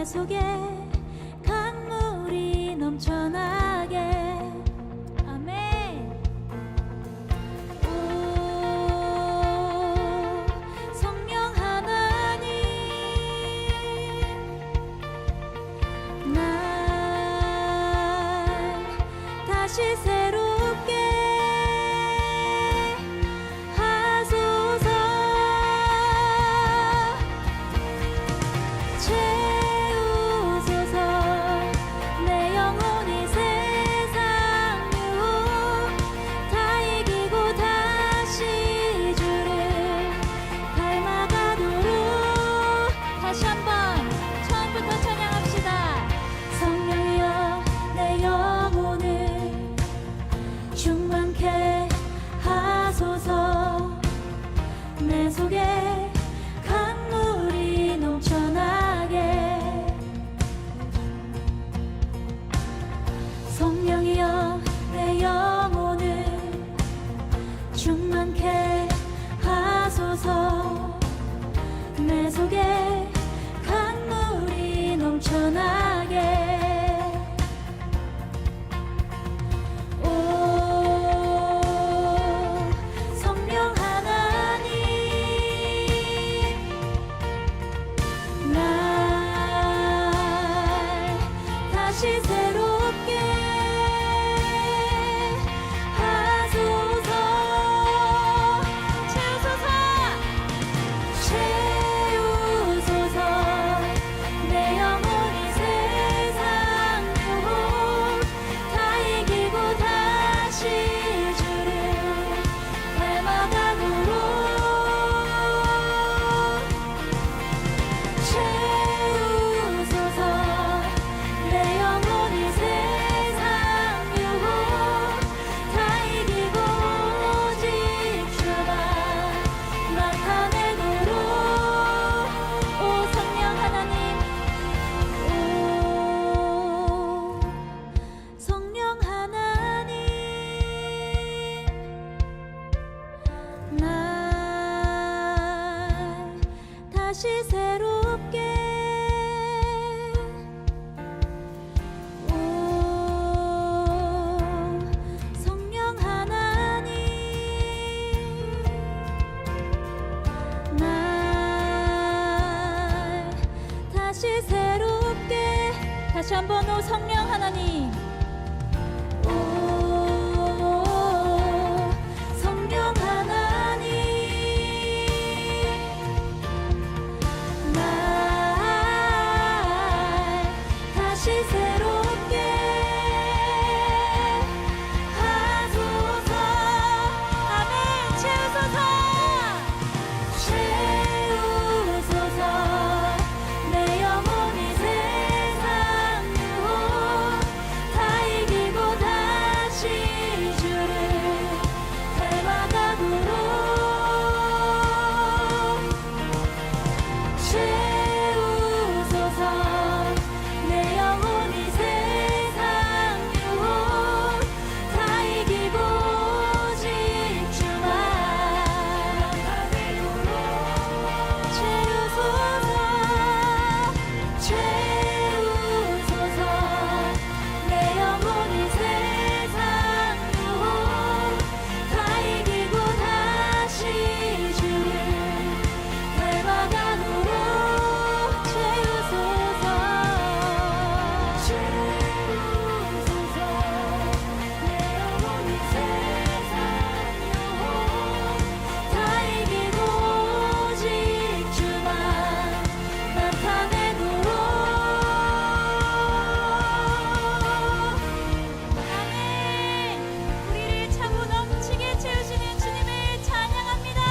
내 속에 강물이 넘쳐나게. 아멘. 오 성령 하나님, 날 다시 새롭게 하소서. 채우소서. 내 영혼이 세상 유혹 다 이기고 다시 주를 닮아가도록. 다시 한번 처음부터 찬양합시다. 성령이여 내 영혼을 충만케 하소서. 내 속에 강물이 넘쳐나게. 성령이여 내 영혼을 충만케 하소서. 내 속에 강물이 넘쳐나게. 오 성령 하나님, 날 다시 새롭게 하소서. 채우소서. 채우소서. 내 영혼이 세상 유혹 다 이기고 다시 주를 닮아가도록. 채우소서. 내 영혼이 세상 유혹 다 이기고 오직 주만 나타내도록. 오 성령 하나님, 오 성령 하나님, 날 다시 새롭게. 오 성령 하나님, 날 다시 새롭게. 다시 한번 오 성령 하나님, 오 성령 하나님, 날 다시 새롭게 하소서. 아멘. 채우소서. 채우소서. 내 영혼이 세상 유혹 다 이기고 다시 주를 닮아가도록. 채우소서. 내 영혼이 세상 유혹 다 이기고 오직 주만 나타내도록. 채우소서. 채우소서. 내 영혼이 세상 유혹 다 이기고 다시 주를 닮아가도록. 채우소서. 채우소서. 내 영혼이 세상 유혹 다 이기고 오직 주만 나타내도록. 아멘. 우리를 차고 넘치게 채우시는 주님을 찬양합니다.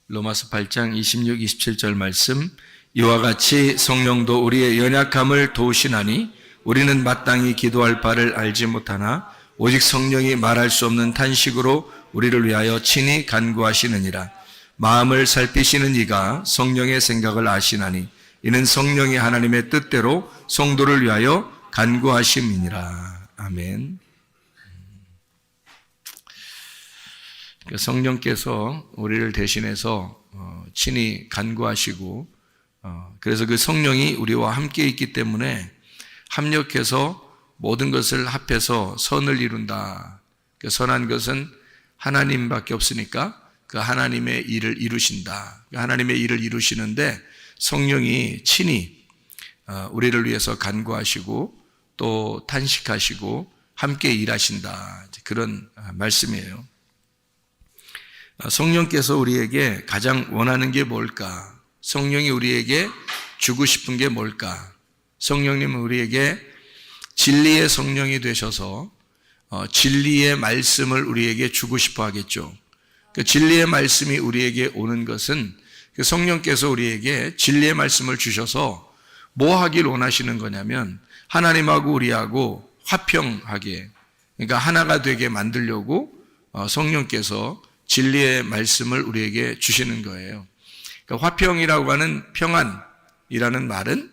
로마서 8장 26, 27절 말씀. 이와 같이 성령도 우리의 연약함을 도우시나니 우리는 마땅히 기도할 바를 알지 못하나 오직 성령이 말할 수 없는 탄식으로 우리를 위하여 친히 간구하시느니라. 마음을 살피시는 이가 성령의 생각을 아시나니 이는 성령이 하나님의 뜻대로 성도를 위하여 간구하심이니라. 아멘. 성령께서 우리를 대신해서 친히 간구하시고, 그래서 그 성령이 우리와 함께 있기 때문에 합력해서 모든 것을 합해서 선을 이룬다. 그 선한 것은 하나님밖에 없으니까 그 하나님의 일을 이루신다. 그 하나님의 일을 이루시는데 성령이 친히 우리를 위해서 간구하시고 또 탄식하시고 함께 일하신다. 그런 말씀이에요. 성령께서 우리에게 가장 원하는 게 뭘까? 성령이 우리에게 주고 싶은 게 뭘까? 성령님은 우리에게 진리의 성령이 되셔서 진리의 말씀을 우리에게 주고 싶어 하겠죠. 그 진리의 말씀이 우리에게 오는 것은 그 성령께서 우리에게 진리의 말씀을 주셔서 뭐 하길 원하시는 거냐면 하나님하고 우리하고 화평하게, 그러니까 하나가 되게 만들려고 성령께서 진리의 말씀을 우리에게 주시는 거예요. 그러니까 화평이라고 하는 평안이라는 말은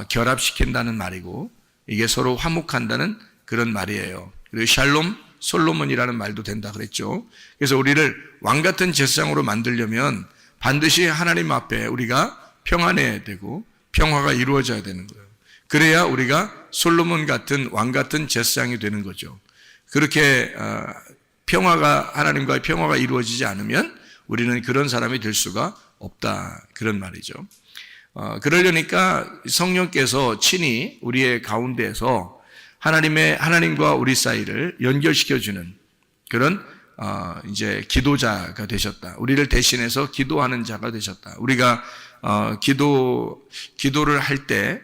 결합시킨다는 말이고 이게 서로 화목한다는 그런 말이에요. 그리고 샬롬, 솔로몬이라는 말도 된다 그랬죠. 그래서 우리를 왕같은 제사장으로 만들려면 반드시 하나님 앞에 우리가 평안해야 되고 평화가 이루어져야 되는 거예요. 그래야 우리가 솔로몬 같은 왕 같은 제사장이 되는 거죠. 그렇게 평화가 하나님과의 평화가 이루어지지 않으면 우리는 그런 사람이 될 수가 없다 그런 말이죠. 그러려니까 성령께서 친히 우리의 가운데에서 하나님과 우리 사이를 연결시켜주는 그런 이제 기도자가 되셨다. 우리를 대신해서 기도하는 자가 되셨다. 우리가 기도를 할 때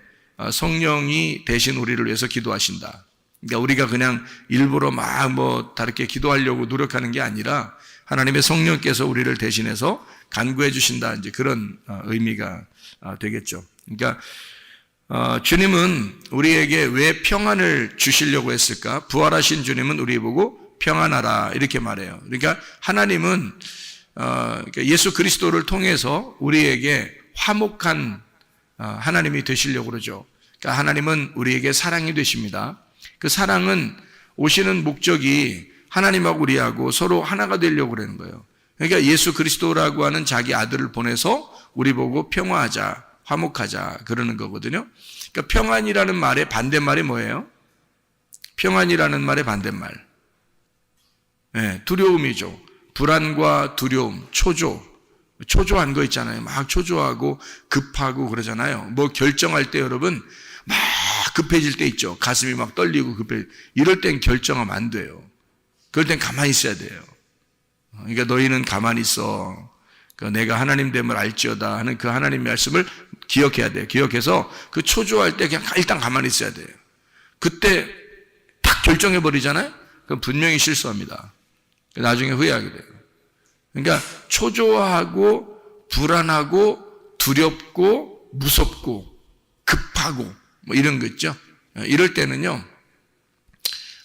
성령이 대신 우리를 위해서 기도하신다. 그러니까 우리가 그냥 일부러 다르게 기도하려고 노력하는 게 아니라 하나님의 성령께서 우리를 대신해서 간구해 주신다. 이제 그런 의미가 되겠죠. 그러니까 주님은 우리에게 왜 평안을 주시려고 했을까? 부활하신 주님은 우리 보고 평안하라 이렇게 말해요. 그러니까 하나님은 예수 그리스도를 통해서 우리에게 화목한 하나님이 되시려고 그러죠. 그러니까 하나님은 우리에게 사랑이 되십니다. 그 사랑은 오시는 목적이 하나님하고 우리하고 서로 하나가 되려고 그러는 거예요. 그러니까 예수 그리스도라고 하는 자기 아들을 보내서 우리 보고 평화하자, 화목하자 그러는 거거든요. 그러니까 평안이라는 말의 반대말이 뭐예요? 평안이라는 말의 반대말. 네, 두려움이죠. 불안과 두려움, 초조한 거 있잖아요. 막 초조하고 급하고 그러잖아요. 뭐 결정할 때 여러분 막 급해질 때 있죠. 가슴이 막 떨리고 이럴 땐 결정하면 안 돼요. 그럴 땐 가만히 있어야 돼요. 그러니까 너희는 가만히 있어. 내가 하나님 됨을 알지어다 하는 그 하나님 말씀을 기억해야 돼요. 기억해서 그 초조할 때 그냥 일단 가만히 있어야 돼요. 그때 딱 결정해 버리잖아요. 그럼 분명히 실수합니다. 나중에 후회하게 돼요. 그러니까 초조하고 불안하고 두렵고 무섭고 급하고 뭐 이런 거 있죠. 이럴 때는요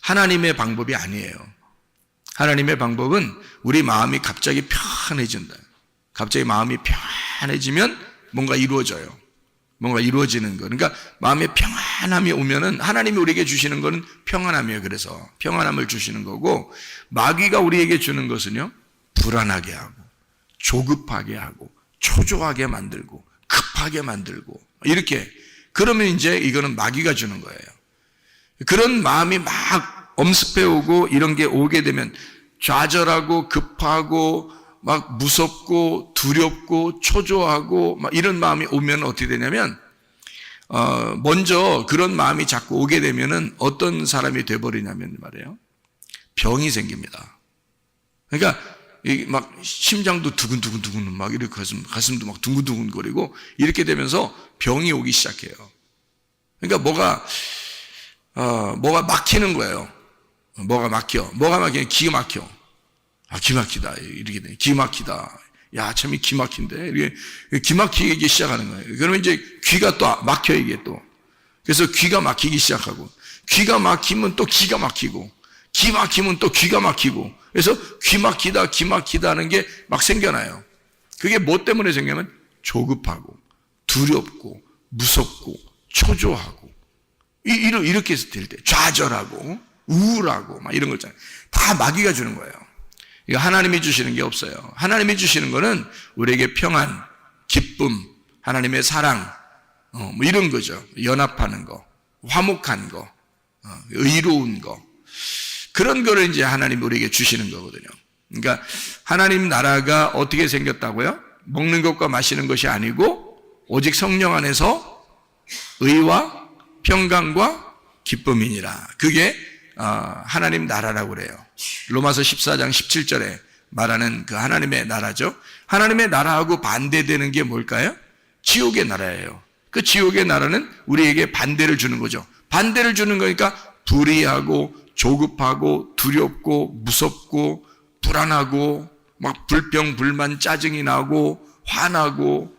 하나님의 방법이 아니에요. 하나님의 방법은 우리 마음이 갑자기 편해진다. 갑자기 마음이 편해지면 뭔가 이루어져요. 뭔가 이루어지는 거. 그러니까 마음에 평안함이 오면은 하나님이 우리에게 주시는 거는 평안함이에요. 그래서 평안함을 주시는 거고 마귀가 우리에게 주는 것은요 불안하게 하고 조급하게 하고 초조하게 만들고 급하게 만들고 이렇게 그러면 이제 이거는 마귀가 주는 거예요. 그런 마음이 막 엄습해 오고 이런 게 오게 되면 좌절하고 급하고 막 무섭고 두렵고 초조하고 막 이런 마음이 오면 어떻게 되냐면 먼저 그런 마음이 자꾸 오게 되면은 어떤 사람이 돼버리냐면 말이에요 병이 생깁니다. 그러니까 막 심장도 두근두근두근 막 이렇게 가슴도 막 둥근둥근거리고 이렇게 되면서 병이 오기 시작해요. 그러니까 뭐가 막히는 거예요. 뭐가 막히면 기가 막혀. 기 막히다. 이렇게 돼. 기 막히다. 야, 참, 기 막힌데. 이게 기 막히기 시작하는 거예요. 그러면 이제 귀가 또 막혀, 이게 또. 그래서 귀가 막히기 시작하고, 귀가 막히면 또 기가 막히고, 기 막히면 또 귀가 막히고, 그래서 귀 막히다 하는 게 막 생겨나요. 그게 뭐 때문에 생기냐면 조급하고, 두렵고, 무섭고, 초조하고, 이렇게 될 때, 좌절하고, 우울하고, 막 이런 거 있잖아요. 다 마귀가 주는 거예요. 이거 하나님이 주시는 게 없어요. 하나님이 주시는 거는 우리에게 평안, 기쁨, 하나님의 사랑, 뭐 이런 거죠. 연합하는 거, 화목한 거, 의로운 거. 그런 거를 이제 하나님이 우리에게 주시는 거거든요. 그러니까 하나님 나라가 어떻게 생겼다고요? 먹는 것과 마시는 것이 아니고 오직 성령 안에서 의와 평강과 기쁨이니라. 그게 하나님 나라라고 그래요. 로마서 14장 17절에 말하는 그 하나님의 나라죠. 하나님의 나라하고 반대되는 게 뭘까요? 지옥의 나라예요. 그 지옥의 나라는 우리에게 반대를 주는 거죠. 반대를 주는 거니까 불의하고 조급하고 두렵고 무섭고 불안하고 막 불평 불만 짜증이 나고 화나고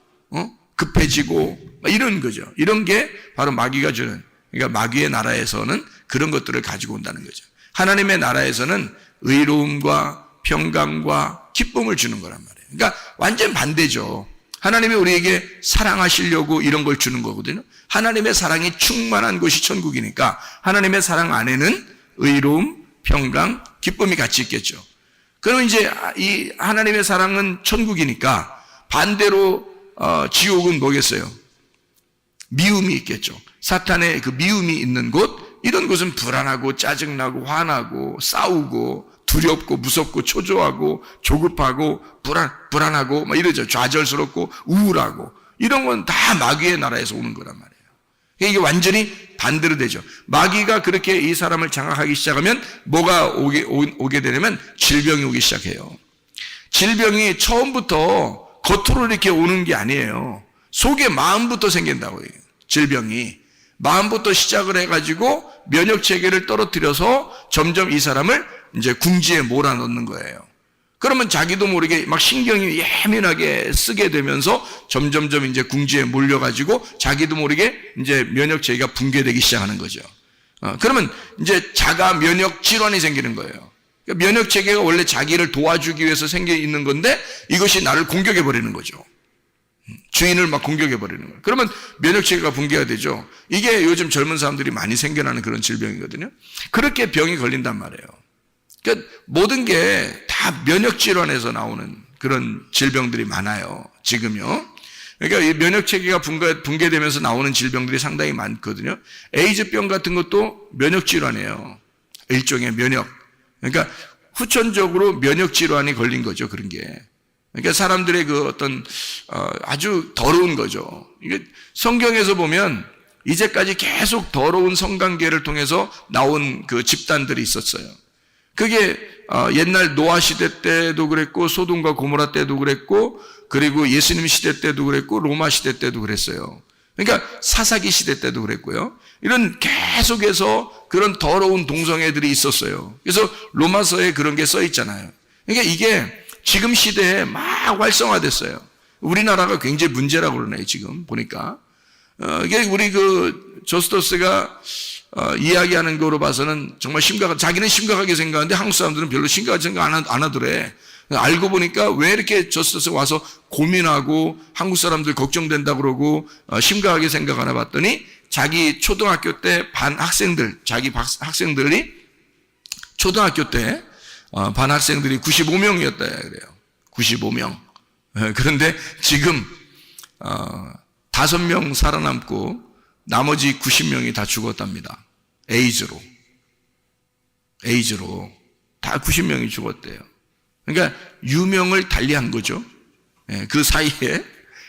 급해지고 이런 거죠. 이런 게 바로 마귀가 주는, 그러니까 마귀의 나라에서는 그런 것들을 가지고 온다는 거죠. 하나님의 나라에서는 의로움과 평강과 기쁨을 주는 거란 말이에요. 그러니까 완전 반대죠. 하나님이 우리에게 사랑하시려고 이런 걸 주는 거거든요. 하나님의 사랑이 충만한 곳이 천국이니까 하나님의 사랑 안에는 의로움, 평강, 기쁨이 같이 있겠죠. 그럼 이제 이 하나님의 사랑은 천국이니까 반대로 지옥은 뭐겠어요? 미움이 있겠죠. 사탄의 그 미움이 있는 곳, 이런 곳은 불안하고 짜증나고 화나고 싸우고 두렵고 무섭고 초조하고 조급하고 불안하고 막 이러죠. 좌절스럽고 우울하고 이런 건 다 마귀의 나라에서 오는 거란 말이에요. 이게 완전히 반대로 되죠. 마귀가 그렇게 이 사람을 장악하기 시작하면 뭐가 오게 되냐면 질병이 오기 시작해요. 질병이 처음부터 겉으로 이렇게 오는 게 아니에요. 속에 마음부터 생긴다고 해요. 질병이 마음부터 시작을 해가지고 면역 체계를 떨어뜨려서 점점 이 사람을 이제 궁지에 몰아넣는 거예요. 그러면 자기도 모르게 막 신경이 예민하게 쓰게 되면서 점점점 이제 궁지에 몰려가지고 자기도 모르게 이제 면역 체계가 붕괴되기 시작하는 거죠. 그러면 이제 자가 면역 질환이 생기는 거예요. 그러니까 면역 체계가 원래 자기를 도와주기 위해서 생겨 있는 건데 이것이 나를 공격해 버리는 거죠. 주인을 막 공격해 버리는 거예요. 그러면 면역 체계가 붕괴가 되죠. 이게 요즘 젊은 사람들이 많이 생겨나는 그런 질병이거든요. 그렇게 병이 걸린단 말이에요. 그러니까 모든 게 다 면역 질환에서 나오는 그런 질병들이 많아요. 지금요. 그러니까 이 면역 체계가 붕괴되면서 나오는 질병들이 상당히 많거든요. 에이즈병 같은 것도 면역 질환이에요. 일종의 면역. 그러니까 후천적으로 면역 질환이 걸린 거죠. 그런 게. 그러니까 사람들의 그 어떤 아주 더러운 거죠. 이게 성경에서 보면 이제까지 계속 더러운 성관계를 통해서 나온 그 집단들이 있었어요. 그게 옛날 노아 시대 때도 그랬고 소돔과 고모라 때도 그랬고 그리고 예수님 시대 때도 그랬고 로마 시대 때도 그랬어요. 그러니까 사사기 시대 때도 그랬고요. 이런 계속해서 그런 더러운 동성애들이 있었어요. 그래서 로마서에 그런 게 써 있잖아요. 그러니까 이게 지금 시대에 막 활성화됐어요. 우리나라가 굉장히 문제라고 그러네요. 지금 보니까 이게 우리 그 저스토스가 이야기하는 거로 봐서는 정말 자기는 심각하게 생각하는데 한국 사람들은 별로 심각하게 생각 안 하더래. 알고 보니까 왜 이렇게 저스토스 와서 고민하고 한국 사람들 걱정된다 그러고 심각하게 생각하나 봤더니 자기 초등학교 때 반 학생들, 자기 학생들이 초등학교 때 반 학생들이 95명이었다 그래요. 95명. 그런데 지금 5명 살아남고 나머지 90명이 다 죽었답니다. 에이즈로 다 90명이 죽었대요. 그러니까 유명을 달리한 거죠. 그 사이에.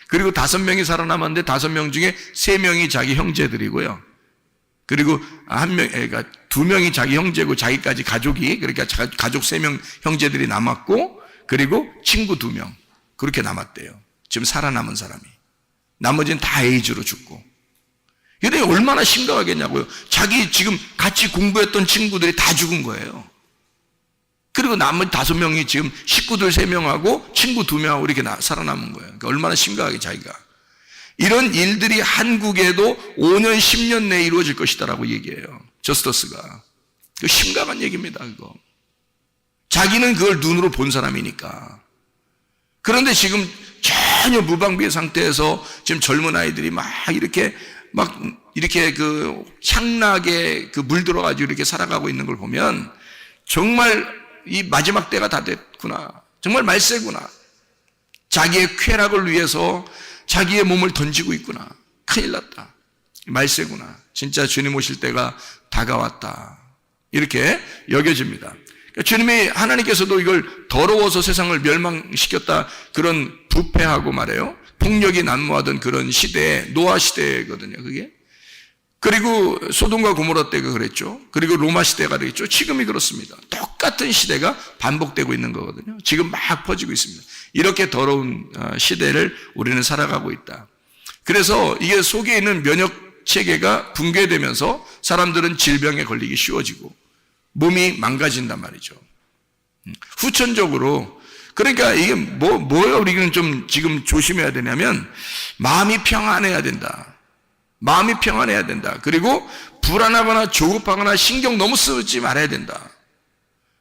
그리고 5명이 살아남았는데 5명 중에 3명이 자기 형제들이고요. 그리고 그러니까 2명이 자기 형제고 자기까지 가족이, 그러니까 가족 3명 형제들이 남았고, 그리고 친구 2명. 그렇게 남았대요. 지금 살아남은 사람이. 나머지는 다 에이즈로 죽고. 이게 얼마나 심각하겠냐고요. 자기 지금 같이 공부했던 친구들이 다 죽은 거예요. 그리고 나머지 5명이 지금 식구들 3명하고 친구 2명하고 이렇게 살아남은 거예요. 그러니까 얼마나 심각하게 자기가. 이런 일들이 한국에도 5년, 10년 내에 이루어질 것이다라고 얘기해요. 저스토스가. 심각한 얘기입니다, 그거. 자기는 그걸 눈으로 본 사람이니까. 그런데 지금 전혀 무방비의 상태에서 지금 젊은 아이들이 막 이렇게 그 향락에 그 물들어가지고 이렇게 살아가고 있는 걸 보면 정말 이 마지막 때가 다 됐고 같구나. 정말 말세구나. 자기의 쾌락을 위해서 자기의 몸을 던지고 있구나. 큰일 났다. 말세구나. 진짜 주님 오실 때가 다가왔다. 이렇게 여겨집니다. 그러니까 주님이, 하나님께서도 이걸 더러워서 세상을 멸망시켰다, 그런 부패하고 말해요, 폭력이 난무하던 그런 시대에, 노아 시대거든요, 그게. 그리고 소돔과 고모라 때가 그랬죠. 그리고 로마 시대가 그랬죠. 지금이 그렇습니다. 똑같은 시대가 반복되고 있는 거거든요. 지금 막 퍼지고 있습니다. 이렇게 더러운 시대를 우리는 살아가고 있다. 그래서 이게 속에 있는 면역 체계가 붕괴되면서 사람들은 질병에 걸리기 쉬워지고 몸이 망가진단 말이죠. 후천적으로. 그러니까 이게 뭐가 우리는 좀 지금 조심해야 되냐면, 마음이 평안해야 된다. 마음이 평안해야 된다. 그리고 불안하거나 조급하거나 신경 너무 쓰지 말아야 된다.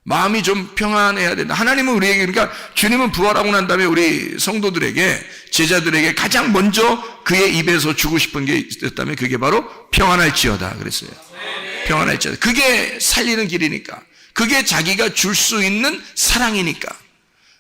마음이 좀 평안해야 된다. 하나님은 우리에게, 그러니까 주님은 부활하고 난 다음에 우리 성도들에게, 제자들에게 가장 먼저 그의 입에서 주고 싶은 게 있었다면 그게 바로 평안할지어다 그랬어요. 평안할지어다. 그게 살리는 길이니까. 그게 자기가 줄 수 있는 사랑이니까.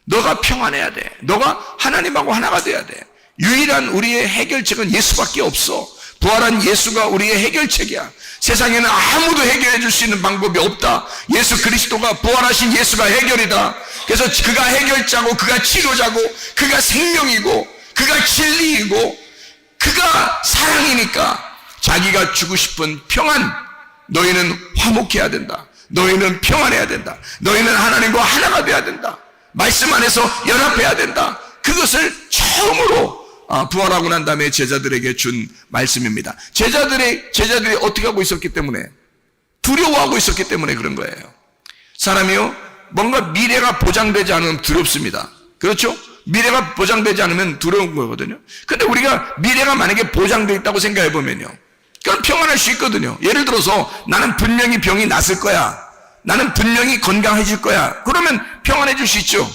너가 평안해야 돼. 너가 하나님하고 하나가 돼야 돼. 유일한 우리의 해결책은 예수밖에 없어. 부활한 예수가 우리의 해결책이야. 세상에는 아무도 해결해 줄 수 있는 방법이 없다. 예수 그리스도가, 부활하신 예수가 해결이다. 그래서 그가 해결자고, 그가 치료자고, 그가 생명이고, 그가 진리이고, 그가 사랑이니까 자기가 주고 싶은 평안, 너희는 화목해야 된다. 너희는 평안해야 된다. 너희는 하나님과 하나가 돼야 된다. 말씀 안에서 연합해야 된다. 그것을 처음으로 부활하고 난 다음에 제자들에게 준 말씀입니다. 제자들이 어떻게 하고 있었기 때문에, 두려워하고 있었기 때문에 그런 거예요. 사람이요, 뭔가 미래가 보장되지 않으면 두렵습니다. 그렇죠? 미래가 보장되지 않으면 두려운 거거든요. 근데 우리가 미래가 만약에 보장되어 있다고 생각해 보면요, 그럼 평안할 수 있거든요. 예를 들어서 나는 분명히 병이 났을 거야. 나는 분명히 건강해질 거야. 그러면 평안해질 수 있죠.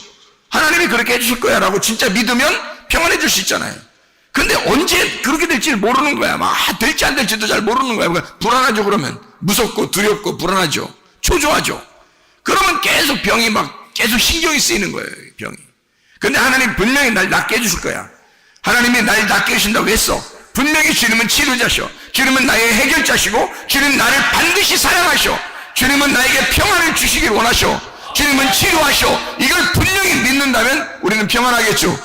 하나님이 그렇게 해주실 거야 라고 진짜 믿으면 평안해질 수 있잖아요. 근데 언제 그렇게 될지 모르는 거야. 막 될지 안 될지도 잘 모르는 거야. 그러니까 불안하죠. 그러면 무섭고 두렵고 불안하죠. 초조하죠. 그러면 계속 병이 막 계속 신경이 쓰이는 거예요. 병이. 근데 하나님 분명히 날 낫게 해주실 거야. 하나님이 날 낫게 해주신다고 했어. 분명히 주님은 치료자셔. 주님은 나의 해결자시고, 주님은 나를 반드시 사랑하셔. 주님은 나에게 평안을 주시길 원하셔. 주님은 치료하셔. 이걸 분명히 믿는다면 우리는 평안하겠죠.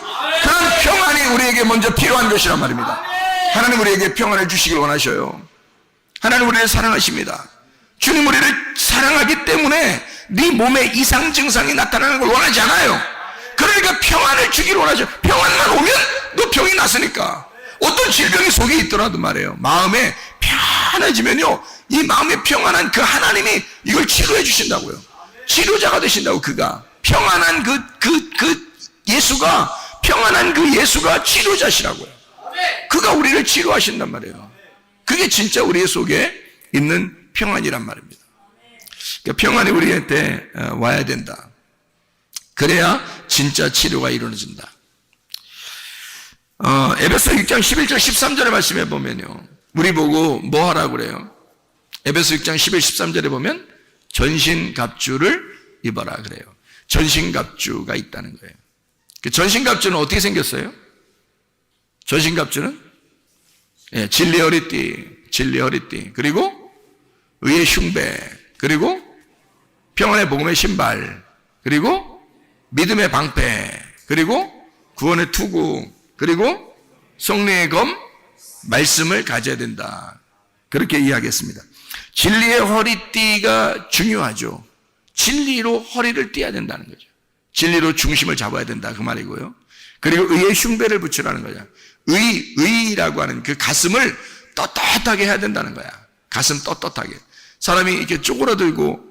그런 평안이 우리에게 먼저 필요한 것이란 말입니다. 하나님 우리에게 평안을 주시길 원하셔요. 하나님 우리를 사랑하십니다. 주님 우리를 사랑하기 때문에 네 몸에 이상 증상이 나타나는 걸 원하지 않아요. 그러니까 평안을 주기를 원하죠. 평안만 오면 너 병이 났으니까. 어떤 질병이 속에 있더라도 말이에요, 마음에 편해지면요, 이 마음에 평안한 그 하나님이 이걸 치료해 주신다고요. 치료자가 되신다고. 그가 평안한 예수가, 평안한 그 예수가 치료자시라고요. 그가 우리를 치료하신단 말이에요. 그게 진짜 우리 속에 있는 평안이란 말입니다. 그러니까 평안이 우리한테 와야 된다. 그래야 진짜 치료가 이루어진다. 에베소 6장 11절 13절의 말씀에 보면요, 우리 보고 뭐 하라고 그래요? 에베소 6장 11, 13절에 보면 전신갑주를 입어라 그래요. 전신갑주가 있다는 거예요. 그 전신갑주는 어떻게 생겼어요? 전신갑주는 진리 허리띠, 그리고 의의 흉배, 그리고 평안의 복음의 신발, 그리고 믿음의 방패, 그리고 구원의 투구, 그리고 성령의 검, 말씀을 가져야 된다. 그렇게 이야기했습니다. 진리의 허리띠가 중요하죠. 진리로 허리를 띠어야 된다는 거죠. 진리로 중심을 잡아야 된다 그 말이고요. 그리고 의의 흉배를 붙이라는 거죠. 의라고 하는 그 가슴을 떳떳하게 해야 된다는 거야. 가슴 떳떳하게. 사람이 이렇게 쪼그라들고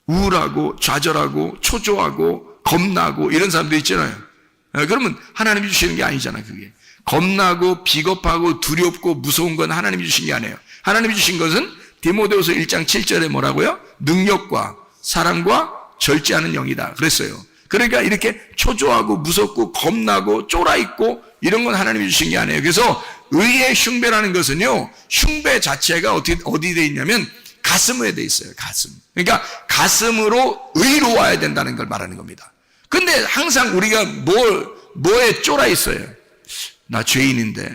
우울하고 좌절하고 초조하고 겁나고 이런 사람도 있잖아요. 그러면 하나님이 주시는 게 아니잖아. 그게 겁나고 비겁하고 두렵고 무서운 건 하나님이 주신 게 아니에요. 하나님이 주신 것은 디모데후서 1장 7절에 뭐라고요? 능력과 사랑과 절제하는 영이다 그랬어요. 그러니까 이렇게 초조하고 무섭고 겁나고 쫄아있고 이런 건 하나님이 주신 게 아니에요. 그래서 의의 흉배라는 것은요, 흉배 자체가 어디 돼 있냐면 가슴에 돼 있어요. 가슴. 그러니까 가슴으로 의로 와야 된다는 걸 말하는 겁니다. 근데 항상 우리가 뭐에 쫄아 있어요. 나 죄인인데,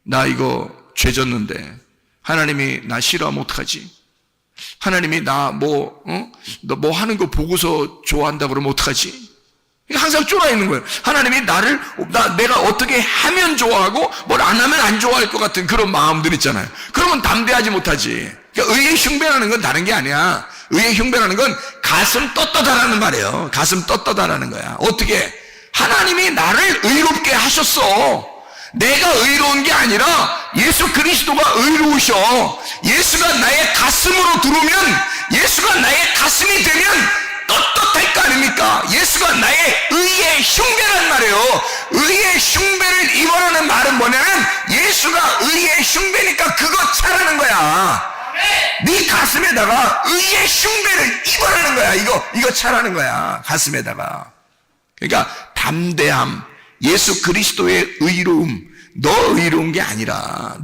나 이거 죄 졌는데, 하나님이 나 싫어하면 어떡하지? 하나님이 나 너 뭐 하는 거 보고서 좋아한다 그러면 어떡하지? 항상 쫄아 있는 거예요. 하나님이 내가 어떻게 하면 좋아하고 뭘 안 하면 안 좋아할 것 같은 그런 마음들 있잖아요. 그러면 담대하지 못하지. 그러니까 의의 흉배라는 건 다른 게 아니야. 의의 흉배라는 건 가슴 떳떳하라는 말이에요. 가슴 떳떳하라는 거야. 어떻게? 하나님이 나를 의롭게 하셨어. 내가 의로운 게 아니라 예수 그리스도가 의로우셔. 예수가 나의 가슴으로 들어오면, 예수가 나의 가슴이 되면 떳떳할 거 아닙니까? 예수가 나의 의의 흉배란 말이에요. 의의 흉배를 입어라는 말은 뭐냐면, 예수가 의의 흉배니까 그거 차라는 거야. 네 가슴에다가 의의 흉배를 입어라는 거야. 이거 차라는 거야. 가슴에다가. 그러니까 담대함, 예수 그리스도의 의로움. 너 의로운 게 아니라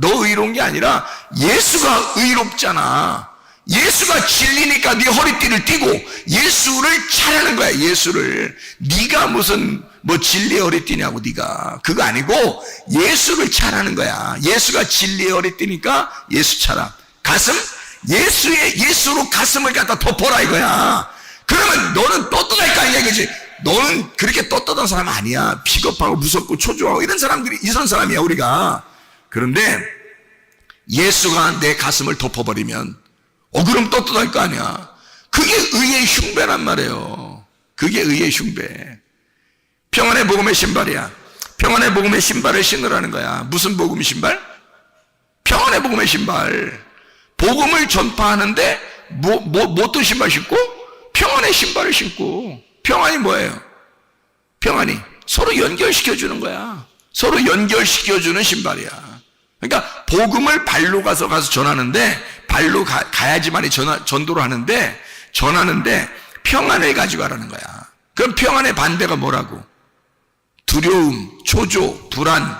예수가 의롭잖아. 예수가 진리니까 네 허리띠를 띠고 예수를 차라는 거야. 예수를. 네가 무슨 진리의 허리띠냐고. 네가 그거 아니고 예수를 차라는 거야. 예수가 진리의 허리띠니까 예수 차라. 가슴? 예수로 가슴을 갖다 덮어라 이거야. 그러면 너는 떳떳할 거 아니야 이거지. 너는 그렇게 떳떳한 사람 아니야. 비겁하고 무섭고 초조하고 이런 사람이야 우리가. 그런데 예수가 내 가슴을 덮어버리면 그럼 떳떳할 거 아니야. 그게 의의 흉배란 말이에요. 그게 의의 흉배. 평안의 복음의 신발이야. 평안의 복음의 신발을 신으라는 거야. 무슨 복음 신발? 평안의 복음의 신발. 복음을 전파하는데 어떤 신발 신고? 평안의 신발을 신고. 평안이 뭐예요? 평안이 서로 연결시켜주는 거야. 서로 연결시켜주는 신발이야. 그러니까 복음을 발로 가서 전하는데, 발로 가야지만이 전도를 전하는데 평안을 가지고 가라는 거야. 그럼 평안의 반대가 뭐라고? 두려움, 초조, 불안,